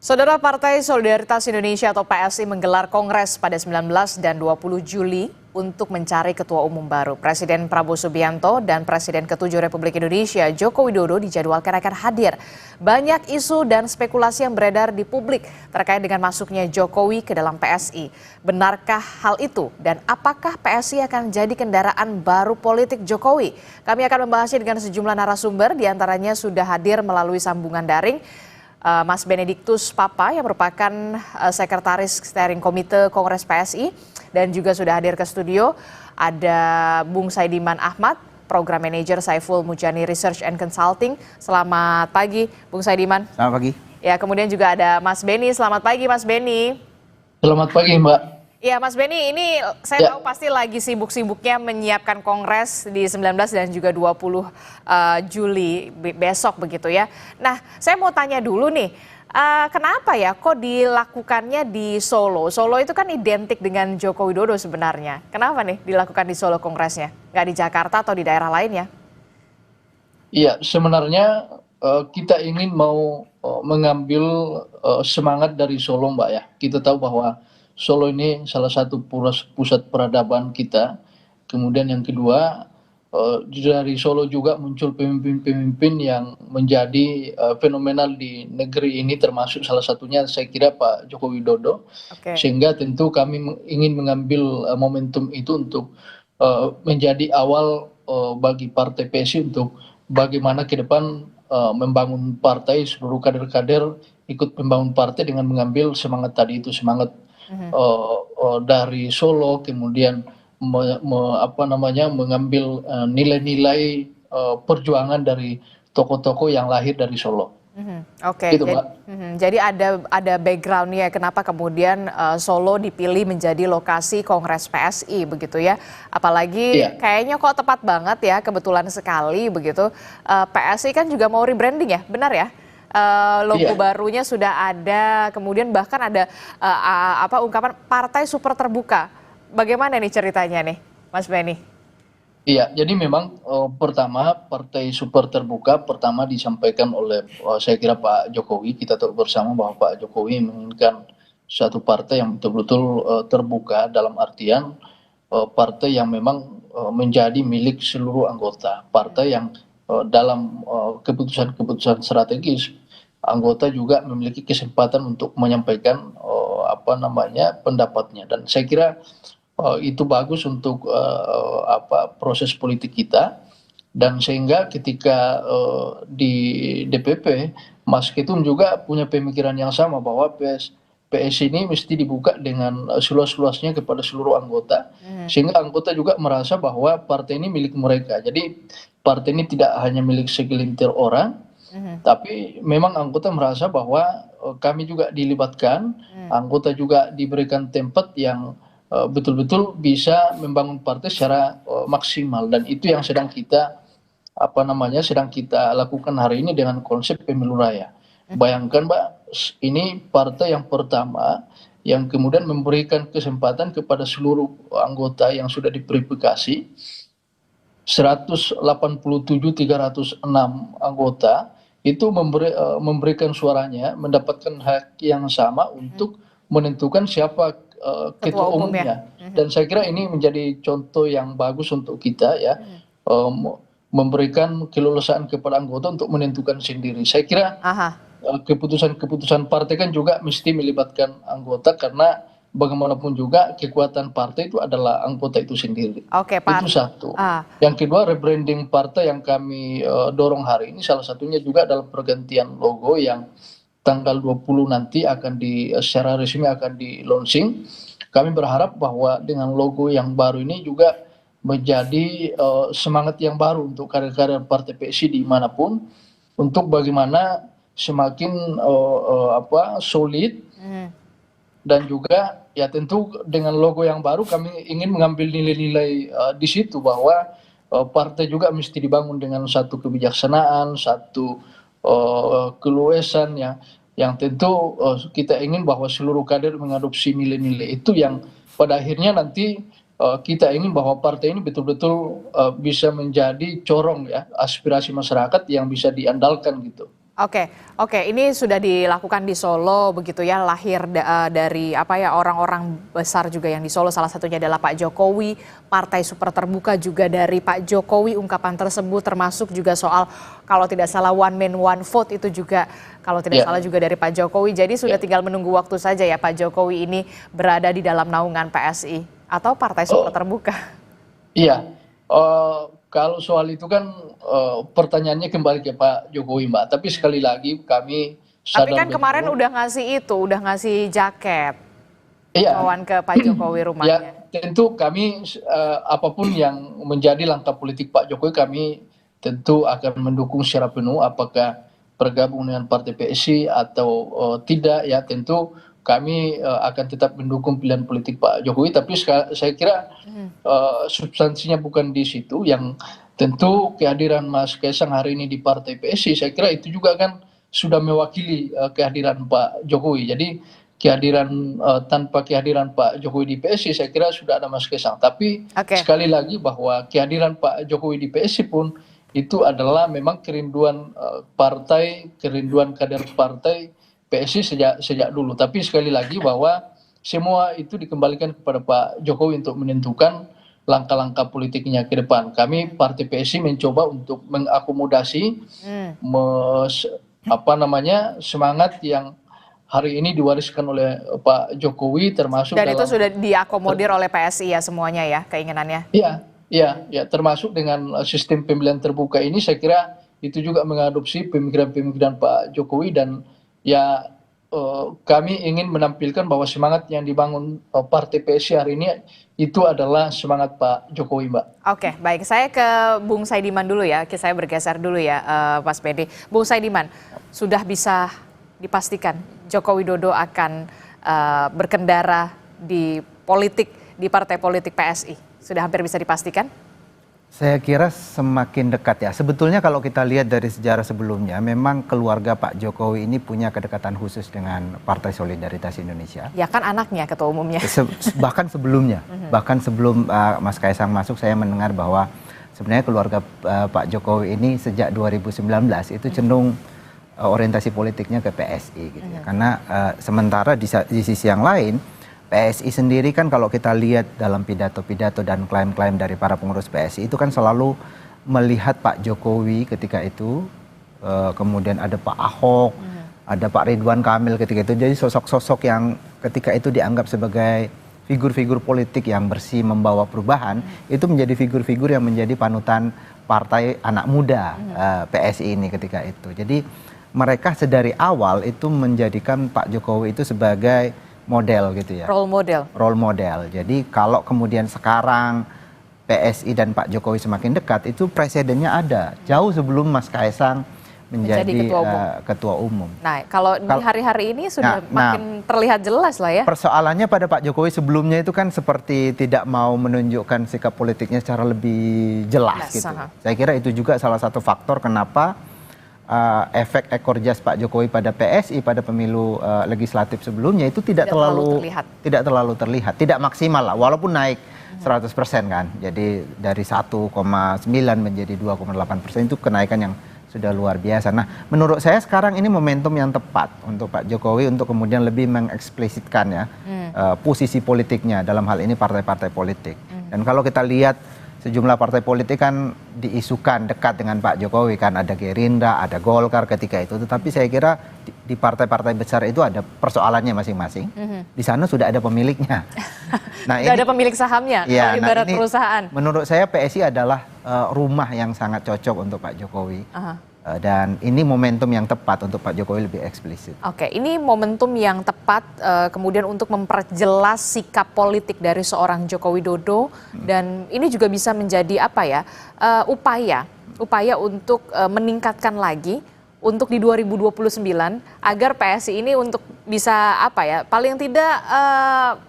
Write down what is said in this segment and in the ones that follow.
Saudara Partai Solidaritas Indonesia atau PSI menggelar kongres pada 19 dan 20 Juli untuk mencari ketua umum baru. Presiden Prabowo Subianto dan Presiden ke-7 Republik Indonesia Joko Widodo dijadwalkan akan hadir. Banyak isu dan spekulasi yang beredar di publik terkait dengan masuknya Jokowi ke dalam PSI. Benarkah hal itu dan apakah PSI akan jadi kendaraan baru politik Jokowi? Kami akan membahasnya dengan sejumlah narasumber, diantaranya sudah hadir melalui sambungan daring. Mas Benediktus Papa yang merupakan Sekretaris Steering Komite Kongres PSI dan juga sudah hadir ke studio. Ada Bung Saidiman Ahmad, Program Manager Saiful Mujani Research and Consulting. Selamat pagi Bung Saidiman. Selamat pagi. Ya, kemudian juga ada Mas Beni. Selamat pagi Mas Beni. Selamat pagi Mbak. Ya Mas Beni, ini saya tahu pasti lagi sibuk-sibuknya menyiapkan kongres di 19 dan juga 20 Juli besok begitu ya. Nah, saya mau tanya dulu nih, kenapa ya kok dilakukannya di Solo? Solo itu kan identik dengan Joko Widodo sebenarnya. Kenapa nih dilakukan di Solo kongresnya? Nggak di Jakarta atau di daerah lain ya? Iya, sebenarnya kita ingin mau mengambil semangat dari Solo Mbak ya. Kita tahu bahwa Solo ini salah satu pusat peradaban kita. Kemudian yang kedua, dari Solo juga muncul pemimpin-pemimpin yang menjadi fenomenal di negeri ini, termasuk salah satunya saya kira Pak Joko Widodo. Sehingga tentu kami ingin mengambil momentum itu untuk menjadi awal bagi Partai PSI untuk bagaimana ke depan membangun partai, seluruh kader-kader ikut membangun partai dengan mengambil semangat tadi itu, semangat dari Solo, kemudian mengambil nilai-nilai perjuangan dari tokoh-tokoh yang lahir dari Solo. Oke, gitu, jadi ada backgroundnya kenapa kemudian Solo dipilih menjadi lokasi Kongres PSI begitu ya. Apalagi kayaknya kok tepat banget ya, kebetulan sekali begitu. PSI kan juga mau rebranding ya, benar ya? Logo barunya sudah ada, kemudian bahkan ada ungkapan partai super terbuka. Bagaimana nih ceritanya nih, Mas Beni? Iya, jadi memang pertama partai super terbuka pertama disampaikan oleh saya kira Pak Jokowi. Kita tahu bersama bahwa Pak Jokowi menginginkan suatu partai yang betul-betul terbuka, dalam artian partai yang memang menjadi milik seluruh anggota, partai yang dalam keputusan-keputusan strategis anggota juga memiliki kesempatan untuk menyampaikan pendapatnya, dan saya kira itu bagus untuk proses politik kita. Dan sehingga ketika di DPP Mas Ketum juga punya pemikiran yang sama bahwa PSI ini mesti dibuka dengan seluas-luasnya kepada seluruh anggota, sehingga anggota juga merasa bahwa partai ini milik mereka. Jadi partai ini tidak hanya milik segelintir orang, tapi memang anggota merasa bahwa kami juga dilibatkan, anggota juga diberikan tempat yang betul-betul bisa membangun partai secara maksimal. Dan itu yang sedang kita lakukan hari ini dengan konsep pemilu raya. Bayangkan Mbak, ini partai yang pertama yang kemudian memberikan kesempatan kepada seluruh anggota yang sudah diverifikasi, 187.306 anggota itu memberikan suaranya, mendapatkan hak yang sama untuk menentukan siapa ketua umumnya. Dan saya kira ini menjadi contoh yang bagus untuk kita ya, memberikan keleluasaan kepada anggota untuk menentukan sendiri. Saya kira keputusan-keputusan partai kan juga mesti melibatkan anggota, karena bagaimanapun juga kekuatan partai itu adalah anggota itu sendiri. Itu satu. Yang kedua, rebranding partai yang kami dorong hari ini salah satunya juga adalah pergantian logo yang tanggal 20 nanti secara resmi akan di launching. Kami berharap bahwa dengan logo yang baru ini juga menjadi semangat yang baru untuk kader-kader partai PSI dimanapun, untuk bagaimana semakin solid. Dan juga ya tentu dengan logo yang baru kami ingin mengambil nilai-nilai di situ, bahwa partai juga mesti dibangun dengan satu kebijaksanaan, satu keluasan yang tentu kita ingin bahwa seluruh kader mengadopsi nilai-nilai itu, yang pada akhirnya nanti kita ingin bahwa partai ini betul-betul bisa menjadi corong ya aspirasi masyarakat yang bisa diandalkan gitu. Oke, ini sudah dilakukan di Solo begitu ya, lahir dari orang-orang besar juga yang di Solo, salah satunya adalah Pak Jokowi, partai super terbuka juga dari Pak Jokowi, ungkapan tersebut termasuk juga soal kalau tidak salah one man one vote itu juga kalau tidak salah juga dari Pak Jokowi, jadi sudah tinggal menunggu waktu saja ya Pak Jokowi ini berada di dalam naungan PSI atau partai super terbuka. Iya, kalau soal itu kan pertanyaannya kembali ke Pak Jokowi, Mbak. Tapi sekali lagi kami sadar Tapi kan betul. kemarin udah ngasih jaket Iya, kawan ke Pak Jokowi ya rumahnya. tentu kami apapun yang menjadi langkah politik Pak Jokowi, kami tentu akan mendukung secara penuh. Apakah bergabung dengan Partai PSI atau tidak, ya tentu kami akan tetap mendukung pilihan politik Pak Jokowi. Tapi saya kira substansinya bukan di situ. Yang tentu kehadiran Mas Kaisang hari ini di Partai PSI, saya kira itu juga kan sudah mewakili kehadiran Pak Jokowi. Jadi tanpa kehadiran Pak Jokowi di PSI, saya kira sudah ada Mas Kaisang. Tapi sekali lagi bahwa kehadiran Pak Jokowi di PSI pun itu adalah memang kerinduan partai, kerinduan kader partai PSI sejak dulu. Tapi sekali lagi bahwa semua itu dikembalikan kepada Pak Jokowi untuk menentukan langkah-langkah politiknya ke depan. Kami Partai PSI mencoba untuk mengakomodasi semangat yang hari ini diwariskan oleh Pak Jokowi, termasuk dan itu sudah diakomodir oleh PSI ya semuanya ya keinginannya. Iya, termasuk dengan sistem pemilihan terbuka ini, saya kira itu juga mengadopsi pemikiran-pemikiran Pak Jokowi. Dan ya kami ingin menampilkan bahwa semangat yang dibangun Partai PSI hari ini itu adalah semangat Pak Jokowi, Mbak. Oke, baik. Saya ke Bung Saidiman dulu ya. Saya bergeser dulu ya, Mas Pedi. Bung Saidiman, sudah bisa dipastikan Joko Widodo akan berkendara di partai politik PSI? Sudah hampir bisa dipastikan? Saya kira semakin dekat ya. Sebetulnya kalau kita lihat dari sejarah sebelumnya, memang keluarga Pak Jokowi ini punya kedekatan khusus dengan Partai Solidaritas Indonesia. Ya kan anaknya ketua umumnya. Bahkan sebelumnya, bahkan sebelum Mas Kaisang masuk, saya mendengar bahwa sebenarnya keluarga Pak Jokowi ini sejak 2019 itu cenderung orientasi politiknya ke PSI gitu ya. Karena sementara di sisi yang lain, PSI sendiri kan kalau kita lihat dalam pidato-pidato dan klaim-klaim dari para pengurus PSI itu kan selalu melihat Pak Jokowi ketika itu, kemudian ada Pak Ahok, ada Pak Ridwan Kamil ketika itu. Jadi sosok-sosok yang ketika itu dianggap sebagai figur-figur politik yang bersih membawa perubahan, itu menjadi figur-figur yang menjadi panutan partai anak muda PSI ini ketika itu. Jadi mereka sedari awal itu menjadikan Pak Jokowi itu sebagai model gitu ya. Role model. Jadi kalau kemudian sekarang PSI dan Pak Jokowi semakin dekat, itu presidennya ada. Jauh sebelum Mas Kaisang menjadi ketua umum. Nah, kalau di hari-hari ini sudah makin terlihat jelas lah ya. Persoalannya pada Pak Jokowi sebelumnya itu kan seperti tidak mau menunjukkan sikap politiknya secara lebih jelas gitu. Saya kira itu juga salah satu faktor kenapa efek ekor jas Pak Jokowi pada PSI pada pemilu legislatif sebelumnya itu tidak terlalu terlihat, tidak maksimal lah, walaupun naik 100% kan. Jadi dari 1,9 menjadi 2,8% itu kenaikan yang sudah luar biasa. Nah, menurut saya sekarang ini momentum yang tepat untuk Pak Jokowi untuk kemudian lebih mengeksplisitkan ya posisi politiknya dalam hal ini partai-partai politik. Dan kalau kita lihat sejumlah partai politik kan diisukan dekat dengan Pak Jokowi kan, ada Gerindra, ada Golkar ketika itu. Tetapi saya kira di partai-partai besar itu ada persoalannya masing-masing. Di sana sudah ada pemiliknya. Nah, sudah ada pemilik sahamnya, ya, ibarat perusahaan. Menurut saya PSI adalah rumah yang sangat cocok untuk Pak Jokowi. Dan ini momentum yang tepat untuk Pak Jokowi lebih eksplisit. Oke, ini momentum yang tepat kemudian untuk memperjelas sikap politik dari seorang Joko Widodo dan ini juga bisa menjadi upaya untuk meningkatkan lagi untuk di 2029 agar PSI ini untuk bisa paling tidak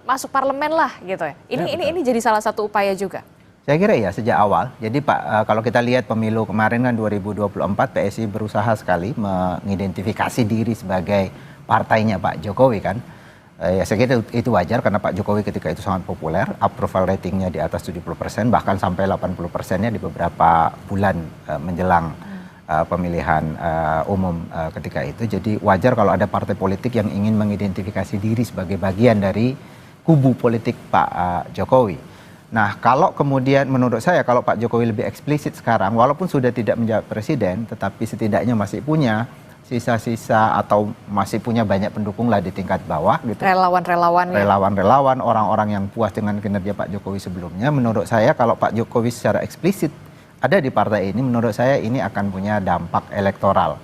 masuk parlemen lah gitu ya. Ini jadi salah satu upaya juga. Saya kira ya sejak awal. Jadi Pak, kalau kita lihat pemilu kemarin kan 2024 PSI berusaha sekali mengidentifikasi diri sebagai partainya Pak Jokowi kan. Ya saya kira itu wajar karena Pak Jokowi ketika itu sangat populer, approval ratingnya di atas 70%, bahkan sampai 80%-nya di beberapa bulan menjelang pemilihan umum ketika itu. Jadi wajar kalau ada partai politik yang ingin mengidentifikasi diri sebagai bagian dari kubu politik Pak Jokowi. Nah, kalau kemudian menurut saya kalau Pak Jokowi lebih eksplisit sekarang, walaupun sudah tidak menjadi presiden, tetapi setidaknya masih punya sisa-sisa atau masih punya banyak pendukung lah di tingkat bawah gitu. Relawan-relawan. Relawan-relawan, orang-orang yang puas dengan kinerja Pak Jokowi sebelumnya. Menurut saya kalau Pak Jokowi secara eksplisit ada di partai ini, menurut saya ini akan punya dampak elektoral.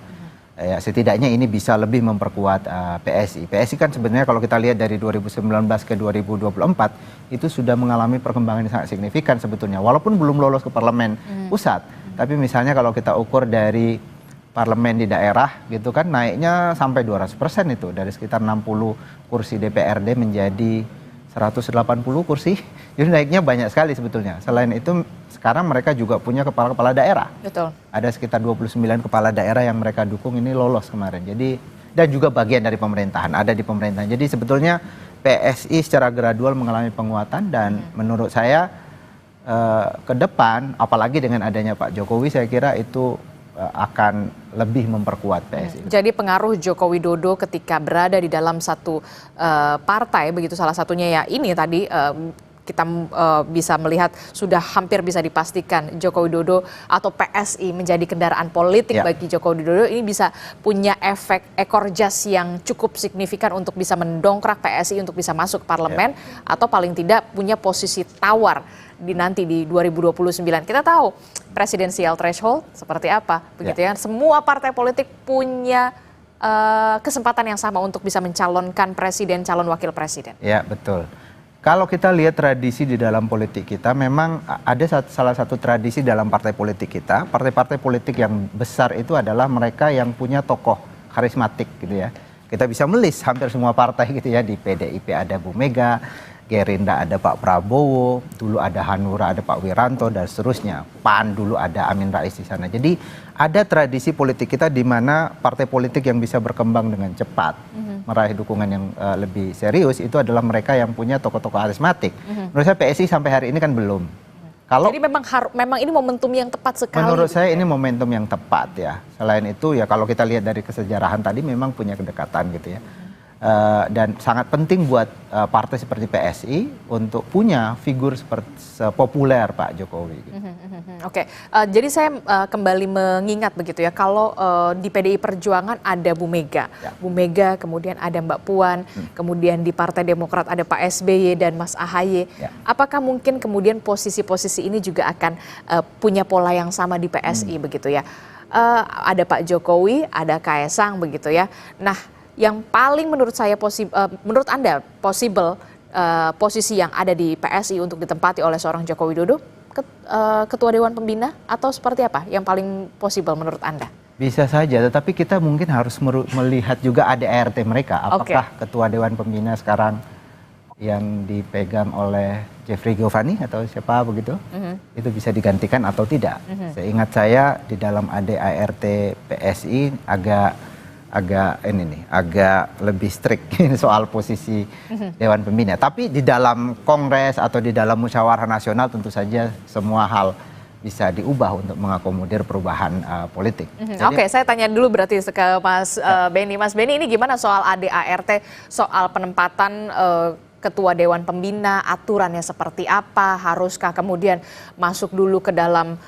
Ya, setidaknya ini bisa lebih memperkuat PSI. PSI kan sebenarnya kalau kita lihat dari 2019 ke 2024 itu sudah mengalami perkembangan yang sangat signifikan sebetulnya. Walaupun belum lolos ke parlemen pusat, tapi misalnya kalau kita ukur dari parlemen di daerah gitu kan naiknya sampai 200% itu, dari sekitar 60 kursi DPRD menjadi 180 kursi. Jadi naiknya banyak sekali sebetulnya. Selain itu sekarang mereka juga punya kepala-kepala daerah. Betul. Ada sekitar 29 kepala daerah yang mereka dukung ini lolos kemarin. Jadi dan juga bagian dari pemerintahan, ada di pemerintahan. Jadi sebetulnya PSI secara gradual mengalami penguatan dan menurut saya ke depan apalagi dengan adanya Pak Jokowi saya kira itu akan lebih memperkuat PSI. Jadi pengaruh Joko Widodo ketika berada di dalam satu partai, begitu salah satunya ya ini tadi kita bisa melihat sudah hampir bisa dipastikan Joko Widodo atau PSI menjadi kendaraan politik bagi Joko Widodo, ini bisa punya efek ekor jas yang cukup signifikan untuk bisa mendongkrak PSI untuk bisa masuk parlemen atau paling tidak punya posisi tawar nanti di 2029. Kita tahu presidensial threshold seperti apa, begitu ya. Semua partai politik punya kesempatan yang sama untuk bisa mencalonkan presiden, calon wakil presiden. Ya, betul. Kalau kita lihat tradisi di dalam politik kita, memang ada salah satu tradisi dalam partai politik kita. Partai-partai politik yang besar itu adalah mereka yang punya tokoh karismatik gitu ya. Kita bisa melis hampir semua partai gitu ya. Di PDIP ada Bu Mega, Gerindra ada Pak Prabowo, dulu ada Hanura, ada Pak Wiranto, dan seterusnya. PAN dulu ada Amin Rais di sana. Jadi ada tradisi politik kita di mana partai politik yang bisa berkembang dengan cepat, meraih dukungan yang lebih serius, itu adalah mereka yang punya tokoh-tokoh karismatik. Menurut saya PSI sampai hari ini kan belum. Jadi memang ini momentum yang tepat sekali. Menurut saya ini momentum yang tepat ya. Selain itu ya kalau kita lihat dari kesejarahan tadi memang punya kedekatan gitu ya. Dan sangat penting buat partai seperti PSI untuk punya figur seperti populer Pak Jokowi. Gitu. Oke, jadi saya kembali mengingat begitu ya, kalau di PDI Perjuangan ada Bu Mega, Bu Mega, kemudian ada Mbak Puan, kemudian di Partai Demokrat ada Pak SBY dan Mas AHY. Apakah mungkin kemudian posisi-posisi ini juga akan punya pola yang sama di PSI begitu ya? Ada Pak Jokowi, ada Kaesang begitu ya. Nah, yang paling menurut saya menurut Anda possible posisi yang ada di PSI untuk ditempati oleh seorang Joko Widodo, Ketua Dewan Pembina atau seperti apa yang paling possible menurut Anda? Bisa saja, tetapi kita mungkin harus melihat juga ADART mereka. Apakah Ketua Dewan Pembina sekarang yang dipegang oleh Jeffrey Giovanni atau siapa begitu, itu bisa digantikan atau tidak? Seingat saya di dalam ADART PSI agak lebih strict soal posisi Dewan Pembina. Tapi di dalam Kongres atau di dalam musyawarah nasional tentu saja semua hal bisa diubah untuk mengakomodir perubahan politik. Oke, saya tanya dulu berarti ke Mas Benny. Mas Benny, ini gimana soal ADART, soal penempatan Ketua Dewan Pembina, aturannya seperti apa? Haruskah kemudian masuk dulu ke dalam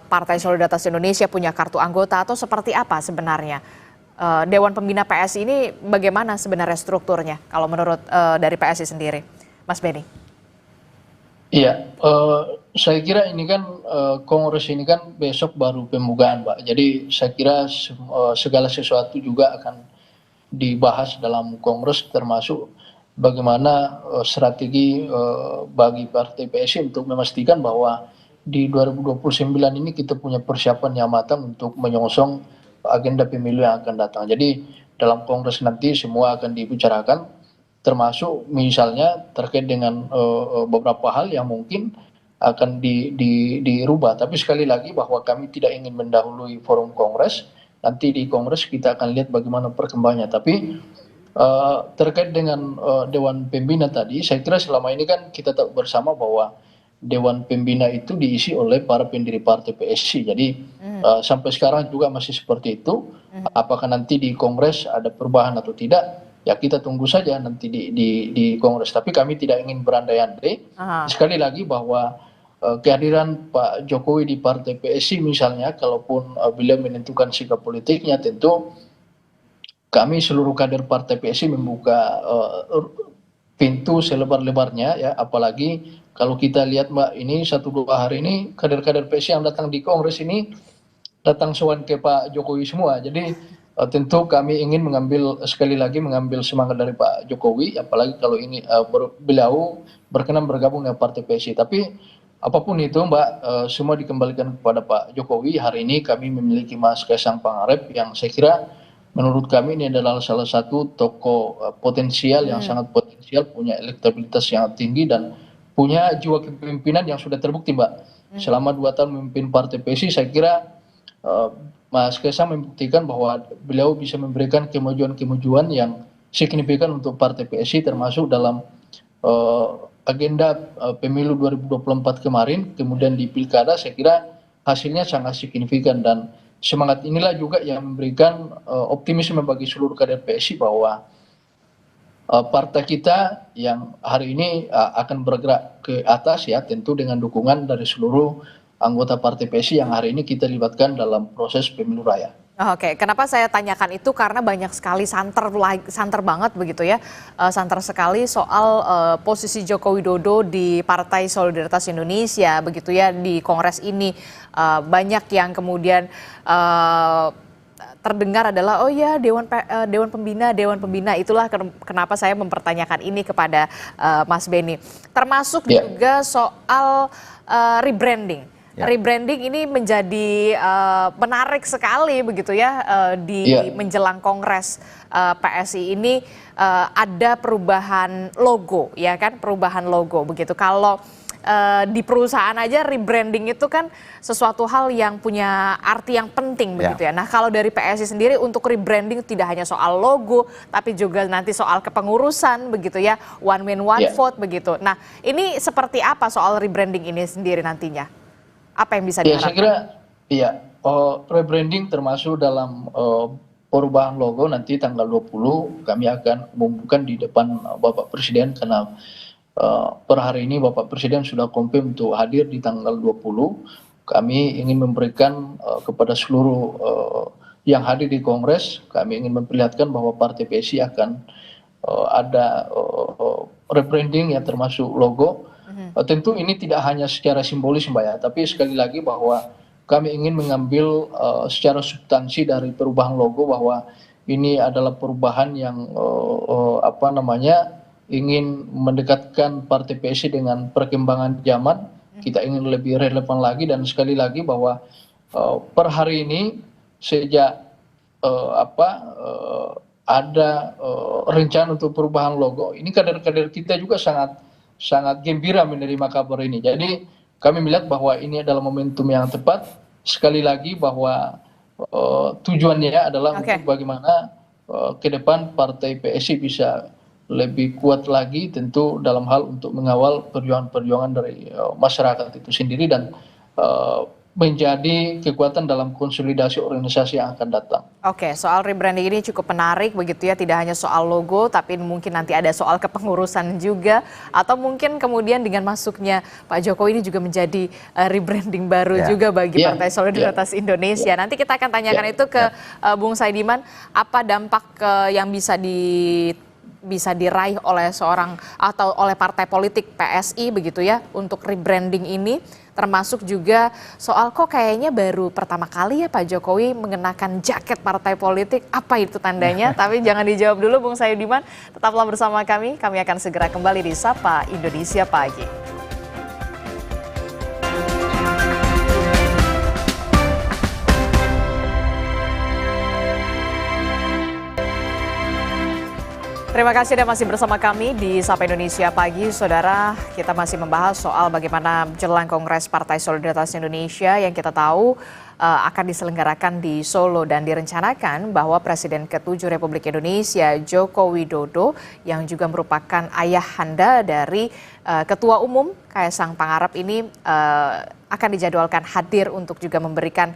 Partai Solidaritas Indonesia, punya kartu anggota, atau seperti apa sebenarnya? Dewan Pembina PSI ini bagaimana sebenarnya strukturnya kalau menurut dari PSI sendiri, Mas Benny? Iya, saya kira ini kan Kongres ini kan besok baru pembukaan, Pak. Jadi saya kira segala sesuatu juga akan dibahas dalam Kongres, termasuk bagaimana strategi bagi Partai PSI untuk memastikan bahwa di 2029 ini kita punya persiapan yang matang untuk menyongsong agenda pemilu yang akan datang. Jadi dalam Kongres nanti semua akan dibicarakan, termasuk misalnya terkait dengan beberapa hal yang mungkin akan dirubah. Tapi sekali lagi bahwa kami tidak ingin mendahului forum Kongres. Nanti di Kongres kita akan lihat bagaimana perkembangannya. Tapi terkait dengan Dewan Pembina tadi, saya kira selama ini kan kita tahu bersama bahwa Dewan Pembina itu diisi oleh para pendiri partai PSI. Jadi sampai sekarang juga masih seperti itu. Apakah nanti di Kongres ada perubahan atau tidak? Ya kita tunggu saja nanti di Kongres. Tapi kami tidak ingin berandai-andai. Sekali lagi bahwa kehadiran Pak Jokowi di partai PSI misalnya, kalaupun beliau menentukan sikap politiknya, tentu kami seluruh kader partai PSI membuka pintu selebar-lebarnya ya, apalagi kalau kita lihat Mbak, ini 1-2 hari ini kader-kader PSI yang datang di Kongres ini datang sowan ke Pak Jokowi semua. Jadi tentu kami ingin sekali lagi mengambil semangat dari Pak Jokowi, apalagi kalau ini beliau berkenan bergabung dengan partai PSI. Tapi apapun itu Mbak, semua dikembalikan kepada Pak Jokowi. Hari ini kami memiliki Mas Kaisang Pangarep yang saya kira menurut kami ini adalah salah satu tokoh potensial yang sangat potensial, punya elektabilitas yang tinggi dan punya jiwa kepemimpinan yang sudah terbukti Mbak. Selama 2 tahun memimpin partai PSI, saya kira Mas Kaisang membuktikan bahwa beliau bisa memberikan kemajuan-kemajuan yang signifikan untuk partai PSI, termasuk dalam agenda pemilu 2024 kemarin, kemudian di pilkada saya kira hasilnya sangat signifikan, dan semangat inilah juga yang memberikan optimisme bagi seluruh kader PSI bahwa partai kita yang hari ini akan bergerak ke atas ya, tentu dengan dukungan dari seluruh anggota partai PSI yang hari ini kita libatkan dalam proses pemilu raya. Oke, kenapa saya tanyakan itu karena banyak sekali santer banget begitu ya, santer sekali soal posisi Joko Widodo di Partai Solidaritas Indonesia begitu ya di Kongres ini. Banyak yang kemudian terdengar adalah oh ya Dewan Pembina, itulah kenapa saya mempertanyakan ini kepada Mas Benny. Termasuk juga soal rebranding. Rebranding ini menjadi menarik sekali begitu ya di menjelang Kongres PSI ini ada perubahan logo ya kan, perubahan logo begitu. Kalau di perusahaan aja rebranding itu kan sesuatu hal yang punya arti yang penting begitu ya. Nah kalau dari PSI sendiri untuk rebranding tidak hanya soal logo tapi juga nanti soal kepengurusan begitu ya, one man one vote begitu. Nah ini seperti apa soal rebranding ini sendiri nantinya? Apa yang bisa diharapkan? Saya kira rebranding termasuk dalam perubahan logo. Nanti tanggal 20 kami akan umumkan di depan Bapak Presiden, karena per hari ini Bapak Presiden sudah confirm untuk hadir di tanggal 20. Kami ingin memberikan kepada seluruh yang hadir di Kongres, kami ingin memperlihatkan bahwa Partai PSI akan ada rebranding ya, termasuk logo. Tentu ini tidak hanya secara simbolis Mbak ya, tapi sekali lagi bahwa kami ingin mengambil secara substansi dari perubahan logo, bahwa ini adalah perubahan yang ingin mendekatkan Partai PSI dengan perkembangan zaman. Kita ingin lebih relevan lagi, dan sekali lagi bahwa per hari ini sejak ada rencana untuk perubahan logo, ini kader-kader kita juga sangat gembira menerima kabar ini. Jadi kami melihat bahwa ini adalah momentum yang tepat. Sekali lagi bahwa tujuannya adalah untuk bagaimana ke depan Partai PSI bisa lebih kuat lagi, tentu dalam hal untuk mengawal perjuangan-perjuangan dari masyarakat itu sendiri, dan menjadi kekuatan dalam konsolidasi organisasi yang akan datang. Oke, soal rebranding ini cukup menarik begitu ya, tidak hanya soal logo tapi mungkin nanti ada soal kepengurusan juga, atau mungkin kemudian dengan masuknya Pak Jokowi ini juga menjadi rebranding baru juga bagi Partai Solidaritas Indonesia. Nanti kita akan tanyakan itu ke Bung Saidiman, apa dampak yang bisa diraih oleh seorang atau oleh partai politik PSI begitu ya untuk rebranding ini, termasuk juga soal kok kayaknya baru pertama kali ya Pak Jokowi mengenakan jaket partai politik, apa itu tandanya? Tapi jangan dijawab dulu Bung Saidiman, tetaplah bersama kami akan segera kembali di Sapa Indonesia Pagi. Terima kasih Anda masih bersama kami di Sapa Indonesia Pagi. Saudara, kita masih membahas soal bagaimana jelang Kongres Partai Solidaritas Indonesia yang kita tahu akan diselenggarakan di Solo dan direncanakan bahwa Presiden ke-7 Republik Indonesia Joko Widodo yang juga merupakan ayahanda dari Ketua Umum Kaisang Pangarep ini akan dijadwalkan hadir untuk juga memberikan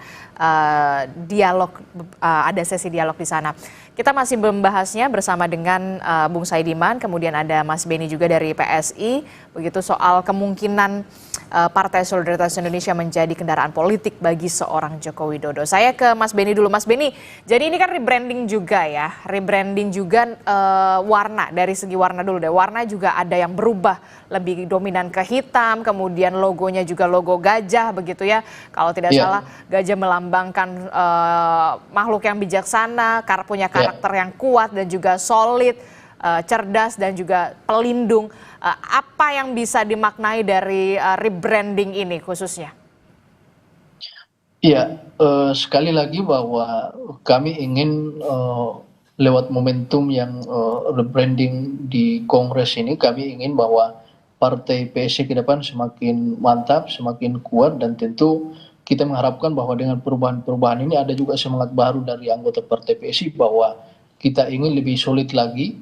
dialog, ada sesi dialog di sana. Kita masih membahasnya bersama dengan Bung Saidiman, kemudian ada Mas Beni juga dari PSI, begitu soal kemungkinan Partai Solidaritas Indonesia menjadi kendaraan politik bagi seorang Joko Widodo. Saya ke Mas Beni dulu. Mas Beni, jadi ini kan rebranding juga ya, rebranding juga warna, dari segi warna dulu deh. Warna juga ada yang berubah, lebih dominan ke hitam, kemudian logonya juga logo gajah begitu ya. Kalau tidak salah, gajah melambangkan makhluk yang bijaksana, punya karakter yang kuat dan juga solid, cerdas dan juga pelindung. Apa yang bisa dimaknai dari rebranding ini khususnya? Iya, sekali lagi bahwa kami ingin lewat momentum yang rebranding di Kongres ini, kami ingin bahwa Partai PSI ke depan semakin mantap, semakin kuat, dan tentu kita mengharapkan bahwa dengan perubahan-perubahan ini ada juga semangat baru dari anggota Partai PSI bahwa kita ingin lebih solid lagi.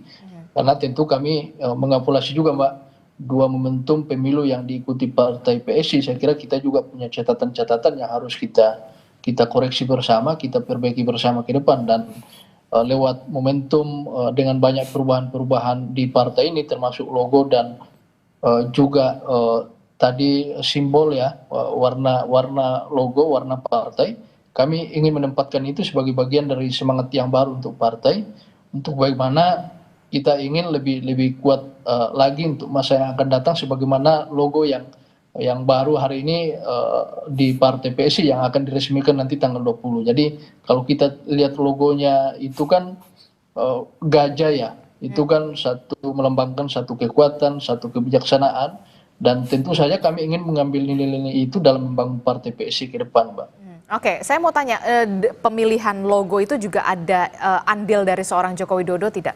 Karena tentu kami mengakumulasi juga Mbak, dua momentum pemilu yang diikuti Partai PSI, saya kira kita juga punya catatan-catatan yang harus kita koreksi bersama, kita perbaiki bersama ke depan. Dan lewat momentum dengan banyak perubahan-perubahan di partai ini termasuk logo dan juga tadi simbol ya, warna logo, warna partai, kami ingin menempatkan itu sebagai bagian dari semangat yang baru untuk partai, untuk bagaimana kita ingin lebih kuat lagi untuk masa yang akan datang, sebagaimana logo yang baru hari ini di Partai PSI yang akan diresmikan nanti tanggal 20. Jadi kalau kita lihat logonya itu kan gajah ya, itu kan melambangkan satu kekuatan, satu kebijaksanaan, dan tentu saja kami ingin mengambil nilai-nilai itu dalam membangun Partai PSI ke depan, Mbak. Oke, saya mau tanya, pemilihan logo itu juga ada andil dari seorang Joko Widodo tidak?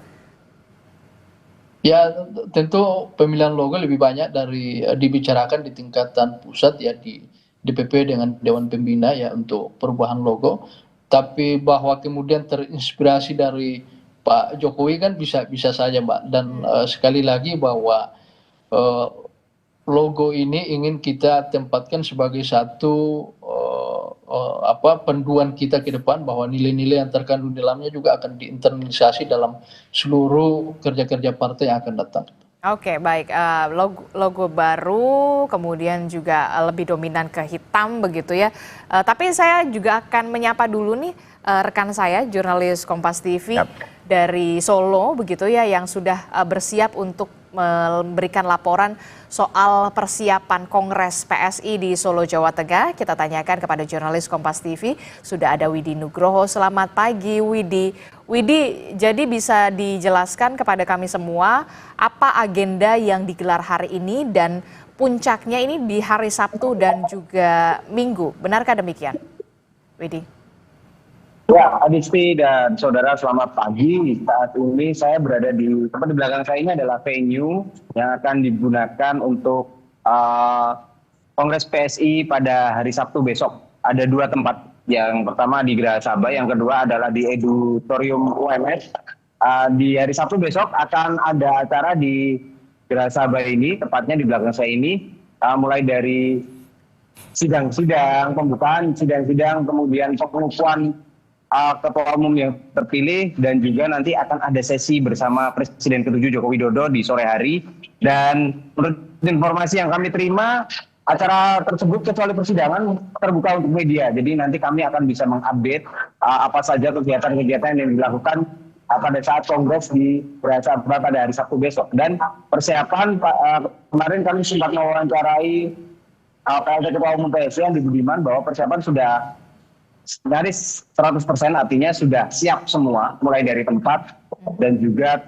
Ya, tentu pemilihan logo lebih banyak dari dibicarakan di tingkatan pusat ya, di DPP dengan Dewan Pembina ya, untuk perubahan logo. Tapi bahwa kemudian terinspirasi dari Pak Jokowi kan bisa saja Mbak. Dan sekali lagi bahwa logo ini ingin kita tempatkan sebagai satu panduan kita ke depan, bahwa nilai-nilai yang terkandung di dalamnya juga akan diinternalisasi dalam seluruh kerja-kerja partai yang akan datang. Oke, baik. Logo baru, kemudian juga lebih dominan ke hitam begitu ya. Tapi saya juga akan menyapa dulu nih rekan saya, jurnalis Kompas TV dari Solo begitu ya, yang sudah bersiap untuk memberikan laporan soal persiapan Kongres PSI di Solo, Jawa Tengah. Kita tanyakan kepada jurnalis Kompas TV, sudah ada Widi Nugroho. Selamat pagi Widi. Widi, jadi bisa dijelaskan kepada kami semua apa agenda yang digelar hari ini dan puncaknya ini di hari Sabtu dan juga Minggu. Benarkah demikian, Widi? Ya, Adisti dan saudara, selamat pagi. Saat ini saya berada di tempat di belakang saya ini adalah venue yang akan digunakan untuk Kongres PSI pada hari Sabtu besok. Ada dua tempat. Yang pertama di Geraha Sabah, yang kedua adalah di Edutorium UMS. Di hari Sabtu besok akan ada acara di Geraha Sabah ini, tepatnya di belakang saya ini, mulai dari sidang-sidang, pembukaan sidang-sidang, kemudian pengukuhan Ketua Umum yang terpilih, dan juga nanti akan ada sesi bersama Presiden ke-7 Joko Widodo di sore hari. Dan menurut informasi yang kami terima, acara tersebut kecuali persidangan terbuka untuk media. Jadi nanti kami akan bisa mengupdate apa saja kegiatan-kegiatan yang dilakukan pada saat Kongres di Geraha Sabah pada hari Sabtu besok. Dan persiapan, kemarin kami sempat mewawancarai PLT Ketua Umum PSI yang di Budiman, bahwa persiapan sudah nyaris 100%, artinya sudah siap semua, mulai dari tempat dan juga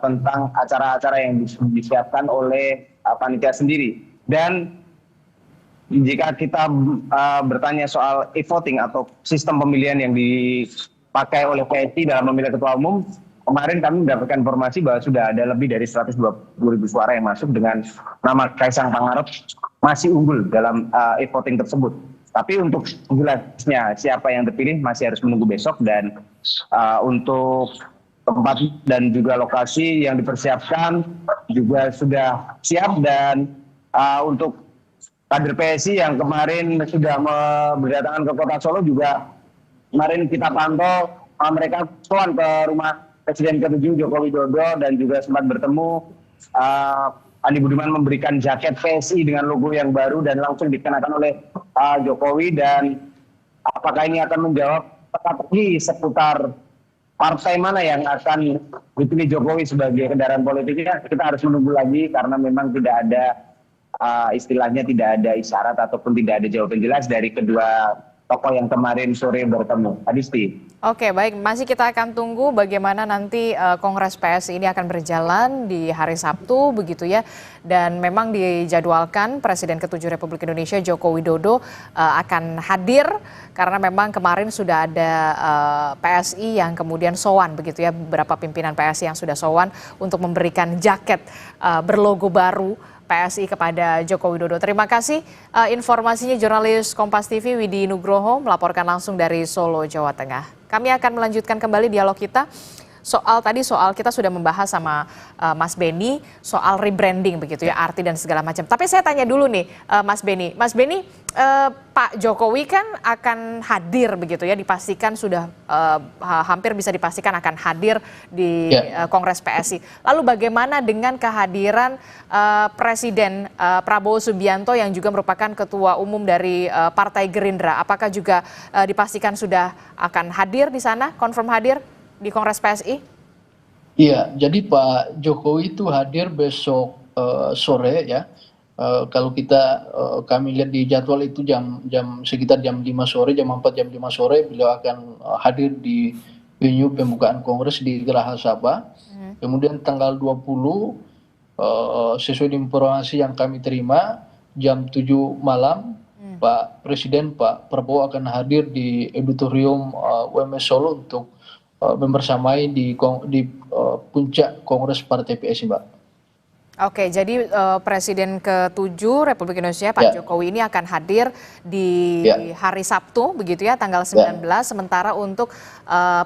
tentang acara-acara yang disiapkan oleh panitia sendiri. Dan jika kita bertanya soal e-voting atau sistem pemilihan yang dipakai oleh PSI dalam memilih ketua umum, kemarin kami mendapatkan informasi bahwa sudah ada lebih dari 120.000 suara yang masuk dengan nama Kaisang Pangarep masih unggul dalam e-voting tersebut. Tapi untuk jelasnya siapa yang terpilih masih harus menunggu besok, dan untuk tempat dan juga lokasi yang dipersiapkan juga sudah siap. Dan untuk kader PSI yang kemarin sudah berdatangan ke Kota Solo juga kemarin kita pantau, mereka soan ke rumah Presiden ke-7 Joko Widodo dan juga sempat bertemu. Andi Budiman memberikan jaket PSI dengan logo yang baru dan langsung dikenakan oleh Jokowi. Dan apakah ini akan menjawab teka-teki seputar partai mana yang akan dipilih Jokowi sebagai kendaraan politiknya, kita harus menunggu lagi karena memang tidak ada istilahnya tidak ada isyarat ataupun tidak ada jawaban jelas dari kedua tokoh yang kemarin sore bertemu. Adisti. Oke, baik. Masih kita akan tunggu bagaimana nanti Kongres PSI ini akan berjalan di hari Sabtu, begitu ya. Dan memang dijadwalkan Presiden ke-7 Republik Indonesia Joko Widodo akan hadir karena memang kemarin sudah ada PSI yang kemudian sowan, begitu ya. Beberapa pimpinan PSI yang sudah sowan untuk memberikan jaket berlogo baru PSI kepada Joko Widodo. Terima kasih informasinya jurnalis Kompas TV Widi Nugroho melaporkan langsung dari Solo, Jawa Tengah. Kami akan melanjutkan kembali dialog kita soal kita sudah membahas sama Mas Beni soal rebranding begitu ya, arti dan segala macam. Tapi saya tanya dulu nih Mas Beni, Pak Jokowi kan akan hadir begitu ya, dipastikan sudah hampir bisa dipastikan akan hadir di Kongres PSI. Lalu bagaimana dengan kehadiran Presiden Prabowo Subianto yang juga merupakan Ketua Umum dari Partai Gerindra? Apakah juga dipastikan sudah akan hadir di sana, confirm hadir di Kongres PSI? Iya, jadi Pak Jokowi itu hadir besok sore ya. Kalau kami lihat di jadwal itu sekitar jam 5 sore, jam 4 jam 5 sore beliau akan hadir di venue pembukaan Kongres di Geraha Sabah. Kemudian tanggal 20 sesuai informasi yang kami terima jam 7 malam Pak Presiden Pak Prabowo akan hadir di auditorium UMS Solo untuk membersamai di puncak Kongres Partai PSI, Mbak. Oke, jadi Presiden ke-7 Republik Indonesia Pak Jokowi ini akan hadir di hari Sabtu begitu ya, tanggal 19. Sementara untuk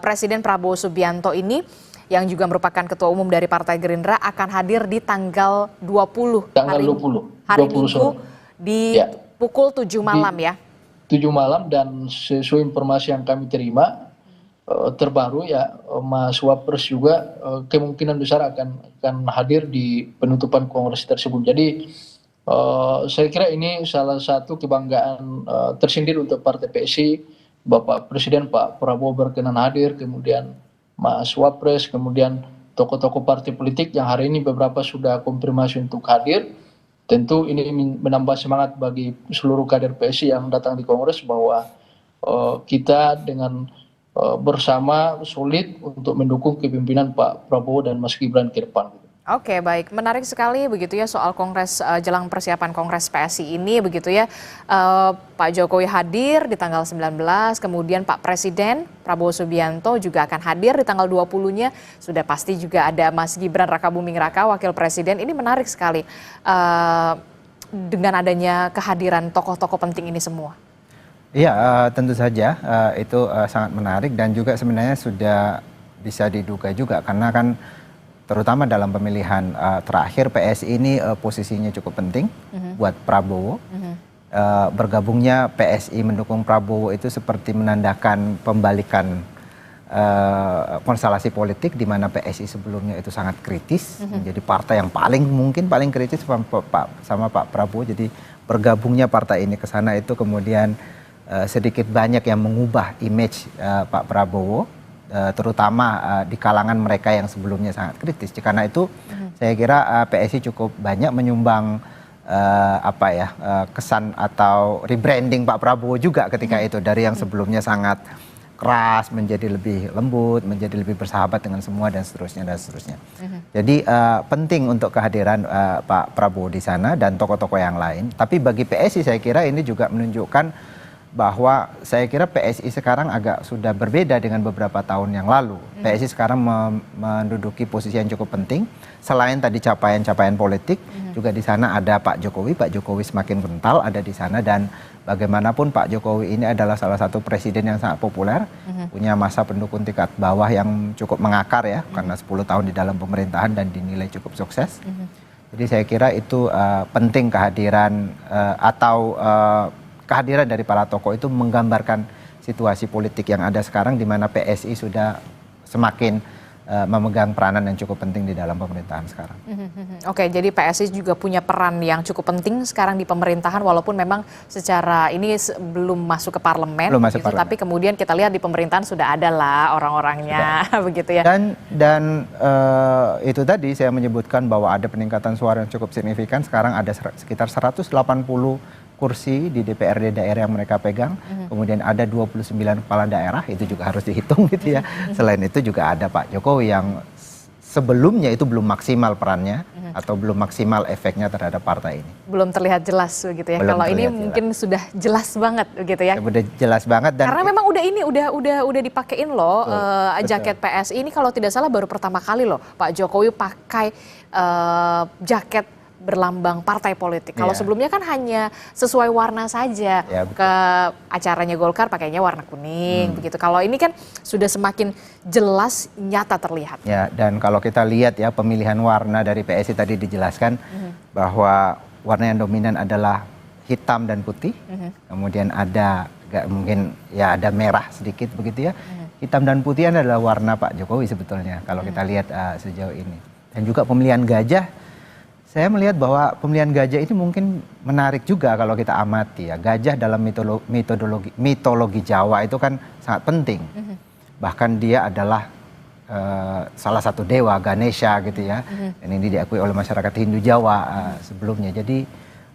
Presiden Prabowo Subianto ini yang juga merupakan Ketua Umum dari Partai Gerindra akan hadir di tanggal 20. Tanggal 20. Hari Minggu di pukul 7 malam ya. 7 malam, dan sesuai informasi yang kami terima terbaru ya, Mas Wapres juga kemungkinan besar akan hadir di penutupan Kongres tersebut. Jadi saya kira ini salah satu kebanggaan tersendiri untuk Partai PSI. Bapak Presiden Pak Prabowo berkenan hadir, kemudian Mas Wapres, kemudian tokoh-tokoh partai politik yang hari ini beberapa sudah konfirmasi untuk hadir. Tentu ini menambah semangat bagi seluruh kader PSI yang datang di Kongres bahwa kita dengan bersama solid untuk mendukung kepemimpinan Pak Prabowo dan Mas Gibran ke depan. Oke, baik. Menarik sekali begitu ya soal Kongres, jelang persiapan Kongres PSI ini begitu ya. Pak Jokowi hadir di tanggal 19, kemudian Pak Presiden Prabowo Subianto juga akan hadir di tanggal 20-nya. Sudah pasti juga ada Mas Gibran Rakabuming Raka, Wakil Presiden. Ini menarik sekali dengan adanya kehadiran tokoh-tokoh penting ini semua. Iya, tentu saja itu sangat menarik dan juga sebenarnya sudah bisa diduga juga karena kan terutama dalam pemilihan terakhir PSI ini posisinya cukup penting buat Prabowo. Bergabungnya PSI mendukung Prabowo itu seperti menandakan pembalikan konstelasi politik di mana PSI sebelumnya itu sangat kritis, menjadi partai yang paling kritis sama Pak Prabowo. Jadi bergabungnya partai ini ke sana itu kemudian sedikit banyak yang mengubah image Pak Prabowo, terutama di kalangan mereka yang sebelumnya sangat kritis. Karena itu saya kira PSI cukup banyak menyumbang kesan atau rebranding Pak Prabowo juga ketika itu, dari yang sebelumnya sangat keras menjadi lebih lembut, menjadi lebih bersahabat dengan semua dan seterusnya. Jadi penting untuk kehadiran Pak Prabowo di sana dan tokoh-tokoh yang lain. Tapi bagi PSI saya kira ini juga menunjukkan bahwa saya kira PSI sekarang agak sudah berbeda dengan beberapa tahun yang lalu. PSI sekarang menduduki posisi yang cukup penting. Selain tadi capaian-capaian politik, juga di sana ada Pak Jokowi. Pak Jokowi semakin kental ada di sana, dan bagaimanapun Pak Jokowi ini adalah salah satu presiden yang sangat populer, punya masa pendukung tingkat bawah yang cukup mengakar ya, karena 10 tahun di dalam pemerintahan dan dinilai cukup sukses. Jadi saya kira itu penting kehadiran kehadiran dari para tokoh itu menggambarkan situasi politik yang ada sekarang, di mana PSI sudah semakin memegang peranan yang cukup penting di dalam pemerintahan sekarang. Oke, jadi PSI juga punya peran yang cukup penting sekarang di pemerintahan, walaupun memang secara ini belum masuk ke parlemen, Belum masuk gitu, parlemen. tapi kemudian kita lihat di pemerintahan sudah ada lah orang-orangnya, begitu ya. Dan itu tadi saya menyebutkan bahwa ada peningkatan suara yang cukup signifikan. Sekarang ada sekitar 180 kursi di DPRD daerah yang mereka pegang, kemudian ada 29 kepala daerah, itu juga harus dihitung gitu ya. Selain itu juga ada Pak Jokowi yang sebelumnya itu belum maksimal perannya atau belum maksimal efeknya terhadap partai ini. Belum terlihat jelas begitu ya. Belum Kalau ini terlihat mungkin sudah jelas banget begitu ya. Udah jelas banget, dan Karena memang udah dipakein loh jaket PSI ini, kalau tidak salah baru pertama kali loh Pak Jokowi pakai jaket berlambang partai politik. Kalau sebelumnya kan hanya sesuai warna saja. Ya, betul. Ke acaranya Golkar pakainya warna kuning begitu. Kalau ini kan sudah semakin jelas, nyata terlihat. Ya, dan kalau kita lihat ya pemilihan warna dari PSI tadi dijelaskan bahwa warna yang dominan adalah hitam dan putih. Kemudian ada mungkin ya ada merah sedikit begitu ya. Hitam dan putih adalah warna Pak Jokowi sebetulnya kalau kita lihat sejauh ini. Dan juga pemilihan gajah, saya melihat bahwa pemilihan gajah ini mungkin menarik juga kalau kita amati ya. Gajah dalam mitologi Jawa itu kan sangat penting. Bahkan dia adalah salah satu dewa, Ganesha gitu ya. Dan ini diakui oleh masyarakat Hindu Jawa sebelumnya. Jadi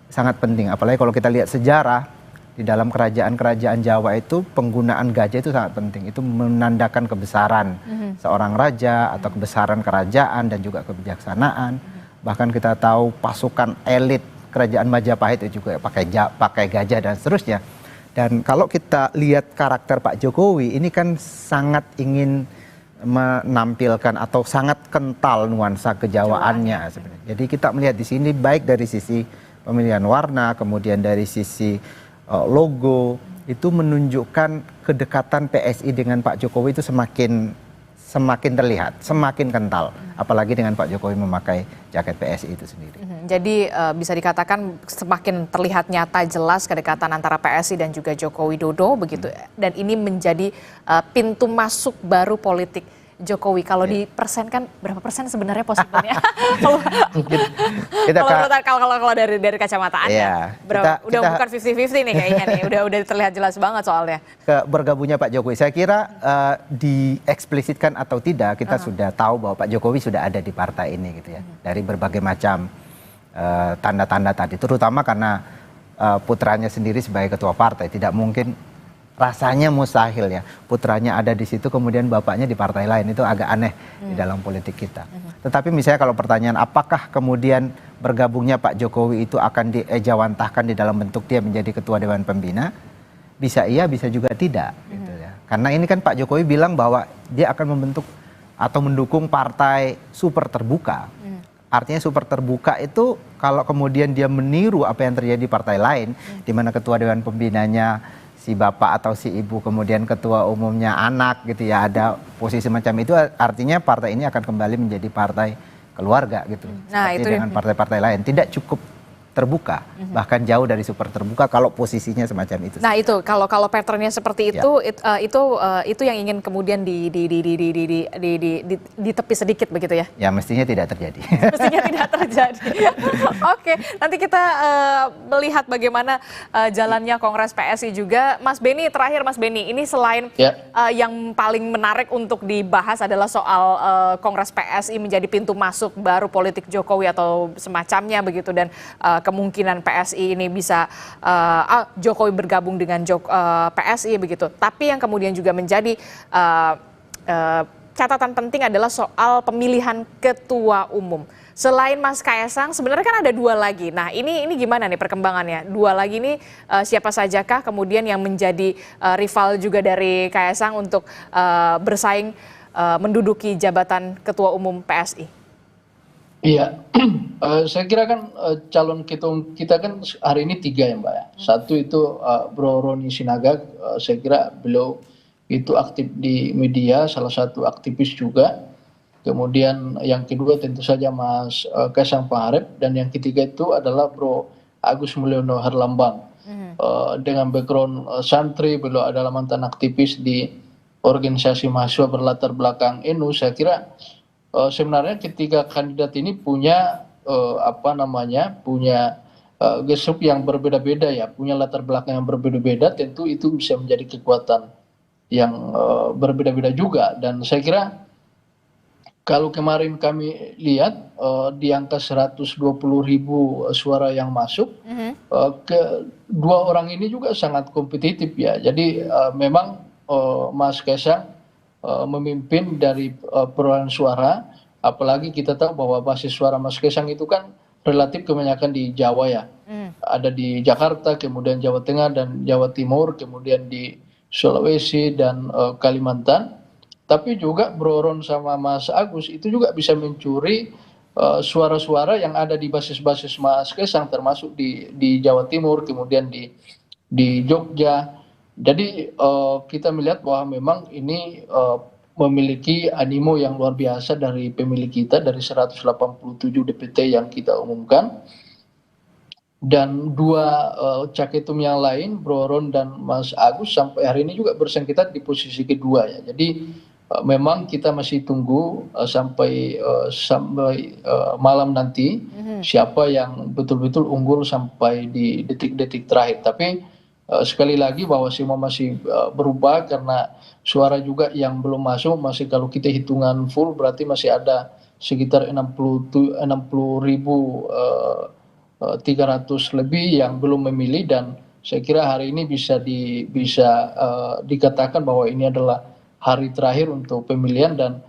sangat penting. Apalagi kalau kita lihat sejarah di dalam kerajaan-kerajaan Jawa itu penggunaan gajah itu sangat penting. Itu menandakan kebesaran seorang raja atau kebesaran kerajaan dan juga kebijaksanaan. Bahkan kita tahu pasukan elit kerajaan Majapahit itu juga pakai gajah dan seterusnya. Dan kalau kita lihat karakter Pak Jokowi ini kan sangat ingin menampilkan atau sangat kental nuansa kejawaannya sebenarnya. Jadi kita melihat di sini baik dari sisi pemilihan warna, kemudian dari sisi logo, itu menunjukkan kedekatan PSI dengan Pak Jokowi itu semakin terlihat, semakin kental. Apalagi dengan Pak Jokowi memakai jaket PSI itu sendiri. Jadi bisa dikatakan semakin terlihat nyata jelas kedekatan antara PSI dan juga Joko Widodo begitu. Dan ini menjadi pintu masuk baru politik Jokowi. Kalau dipersenkan berapa persen sebenarnya possible-nya? Kalau dari kacamata Anda, ya, udah bukan 50-50 nih kayaknya nih. Udah terlihat jelas banget soalnya. Bergabungnya Pak Jokowi, saya kira dieksplisitkan atau tidak, kita sudah tahu bahwa Pak Jokowi sudah ada di partai ini gitu ya. Dari berbagai macam tanda-tanda tadi, terutama karena putranya sendiri sebagai ketua partai, tidak mungkin. Rasanya mustahil ya, putranya ada di situ kemudian bapaknya di partai lain, itu agak aneh di dalam politik kita. Tetapi misalnya kalau pertanyaan apakah kemudian bergabungnya Pak Jokowi itu akan diejawantahkan di dalam bentuk dia menjadi ketua Dewan Pembina, bisa iya bisa juga tidak gitu ya. Karena ini kan Pak Jokowi bilang bahwa dia akan membentuk atau mendukung partai super terbuka. Artinya super terbuka itu kalau kemudian dia meniru apa yang terjadi di partai lain, di mana ketua Dewan Pembinanya si bapak atau si ibu, kemudian ketua umumnya anak gitu ya, ada posisi semacam itu, artinya partai ini akan kembali menjadi partai keluarga gitu. Nah, seperti itu dengan partai-partai lain, tidak cukup terbuka, bahkan jauh dari super terbuka kalau posisinya semacam itu. Nah itu kalau patternnya seperti itu, itu yang ingin kemudian ditepi sedikit begitu ya? Ya mestinya tidak terjadi. Mestinya tidak terjadi. Oke, nanti kita melihat bagaimana jalannya Kongres PSI juga. Mas Beni, terakhir Mas Beni, ini selain yang paling menarik untuk dibahas adalah soal Kongres PSI menjadi pintu masuk baru politik Jokowi atau semacamnya begitu, dan kemungkinan PSI ini bisa Jokowi bergabung dengan PSI begitu. Tapi yang kemudian juga menjadi catatan penting adalah soal pemilihan ketua umum. Selain Mas Kaesang, sebenarnya kan ada 2 lagi. Nah, ini gimana nih perkembangannya? 2 lagi ini siapa sajakah kemudian yang menjadi rival juga dari Kaesang untuk bersaing menduduki jabatan ketua umum PSI? Iya, saya kira kan calon ketua umum kita kan hari ini 3 ya Mbak ya. Satu itu Bro Roni Sinaga, saya kira beliau itu aktif di media, salah satu aktivis juga. Kemudian yang kedua tentu saja Mas Kaesang Pangarep, dan yang ketiga itu adalah Bro Agus Mulyono Herlambang. Dengan background santri, beliau adalah mantan aktivis di organisasi mahasiswa berlatar belakang NU. Saya kira sebenarnya ketiga kandidat ini punya punya gestuk yang berbeda-beda ya, punya latar belakang yang berbeda-beda. Tentu itu bisa menjadi kekuatan yang berbeda-beda juga, dan saya kira kalau kemarin kami lihat di angka 120.000 suara yang masuk, kedua orang ini juga sangat kompetitif ya. Jadi memang Mas Kaesang memimpin dari perolehan suara, apalagi kita tahu bahwa basis suara Mas Kaesang itu kan relatif kebanyakan di Jawa ya. Ada di Jakarta, kemudian Jawa Tengah dan Jawa Timur, kemudian di Sulawesi dan Kalimantan. Tapi juga Bro Ron sama Mas Agus itu juga bisa mencuri suara-suara yang ada di basis-basis Mas Kaesang, termasuk di Jawa Timur, kemudian di Jogja. Jadi kita melihat bahwa memang ini memiliki animo yang luar biasa dari pemilih kita, dari 187 DPT yang kita umumkan. Dan 2 caketum yang lain, Bro Ron dan Mas Agus, sampai hari ini juga bersengketa di posisi kedua ya. Jadi memang kita masih tunggu sampai malam nanti siapa yang betul-betul unggul sampai di detik-detik terakhir. Tapi sekali lagi bahwa semua masih berubah karena suara juga yang belum masuk, masih kalau kita hitungan full berarti masih ada sekitar 60.300 lebih yang belum memilih, dan saya kira hari ini bisa dikatakan bahwa ini adalah hari terakhir untuk pemilihan, dan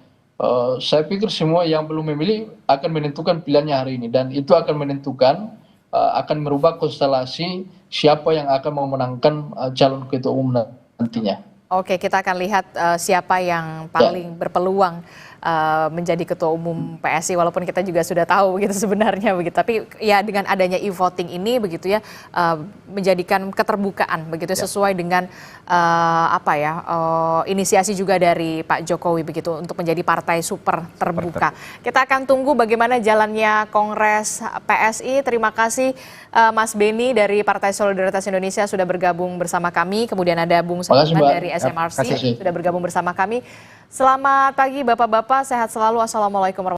saya pikir semua yang belum memilih akan menentukan pilihannya hari ini, dan itu akan menentukan akan merubah konstelasi siapa yang akan memenangkan calon ketua umum nantinya. Oke, kita akan lihat siapa yang paling berpeluang menjadi ketua umum PSI, walaupun kita juga sudah tahu begitu sebenarnya begitu. Tapi ya dengan adanya e-voting ini begitu ya, menjadikan keterbukaan begitu sesuai dengan inisiasi juga dari Pak Jokowi begitu untuk menjadi partai super terbuka. Kita akan tunggu bagaimana jalannya Kongres PSI. Terima kasih Mas Beni dari Partai Solidaritas Indonesia sudah bergabung bersama kami. Kemudian ada Bung Saiman dari SMRC sudah bergabung bersama kami. Selamat pagi Bapak-bapak, sehat selalu. Assalamualaikum warahmatullahi wabarakatuh.